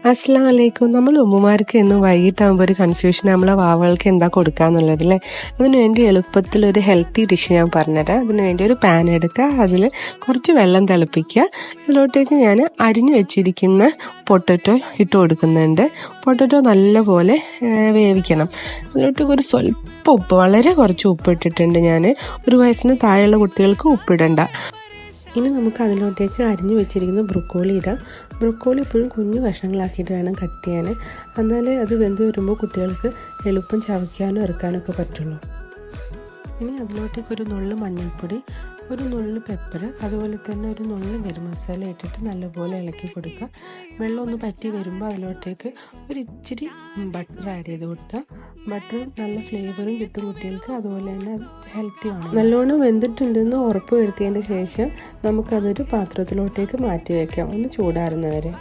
അസ്സലാമു അലൈക്കും. നമ്മൾ ഉമ്മമാർക്ക് എന്നും വൈകിട്ടാകുമ്പോൾ ഒരു കൺഫ്യൂഷൻ നമ്മളെ വാവകൾക്ക് എന്താ കൊടുക്കാന്നുള്ളതല്ലേ. അതിനുവേണ്ടി എളുപ്പത്തിലൊരു ഹെൽത്തി ഡിഷ് ഞാൻ പറഞ്ഞുതരാം. അതിനുവേണ്ടി ഒരു പാൻ എടുക്കുക, അതിൽ കുറച്ച് വെള്ളം തിളപ്പിക്കുക. അതിലോട്ടേക്ക് ഞാൻ അരിഞ്ഞു വെച്ചിരിക്കുന്ന പൊട്ടറ്റോ ഇട്ട് കൊടുക്കുന്നുണ്ട്. പൊട്ടറ്റോ നല്ലപോലെ വേവിക്കണം. അതിലോട്ടേക്ക് ഒരു സ്വല്പം ഉപ്പ്, വളരെ കുറച്ച് ഉപ്പ് ഇട്ടിട്ടുണ്ട് ഞാൻ. ഒരു വയസ്സിന് താഴെയുള്ള കുട്ടികൾക്ക് ഉപ്പിടണ്ട. ഇനി നമുക്ക് അതിലോട്ടേക്ക് അരിഞ്ഞു വെച്ചിരിക്കുന്ന ബ്രൊക്കോളി ഇടാം. ബ്രൊക്കോളി എപ്പോഴും കുഞ്ഞു കഷ്ണങ്ങളാക്കിയിട്ട് വേണം കട്ട് ചെയ്യാൻ. എന്നാലേ അത് വെന്ത് വരുമ്പോൾ കുട്ടികൾക്ക് എളുപ്പം ചവയ്ക്കാനോ ഇറക്കാനോ ഒക്കെ പറ്റുള്ളൂ. ഇനി അതിലോട്ടേക്ക് ഒരു നുള്ളു മഞ്ഞൾപ്പൊടി, ഒരു നുള്ളു പെപ്പർ, അതുപോലെ തന്നെ ഒരു നുള്ളു ഗരം മസാല ഇട്ടിട്ട് നല്ലപോലെ ഇളക്കി കൊടുക്കുക. വെള്ളം ഒന്ന് പറ്റി വരുമ്പോൾ അതിലോട്ടേക്ക് ഒരു ഇച്ചിരി ബട്ടർ ആഡ് ചെയ്ത് കൊടുക്കുക. ബട്ടർ നല്ല ഫ്ലേവറും കിട്ടും കുട്ടികൾക്ക്, അതുപോലെ തന്നെ ഹെൽത്തിയാണ്. നല്ലോണം വെന്തിട്ടുണ്ടെന്ന് ഉറപ്പ് വരുത്തിയതിൻ്റെ ശേഷം നമുക്കതൊരു പാത്രത്തിലോട്ടേക്ക് മാറ്റി വയ്ക്കാം, ഒന്ന് ചൂടാറുന്നവരെ.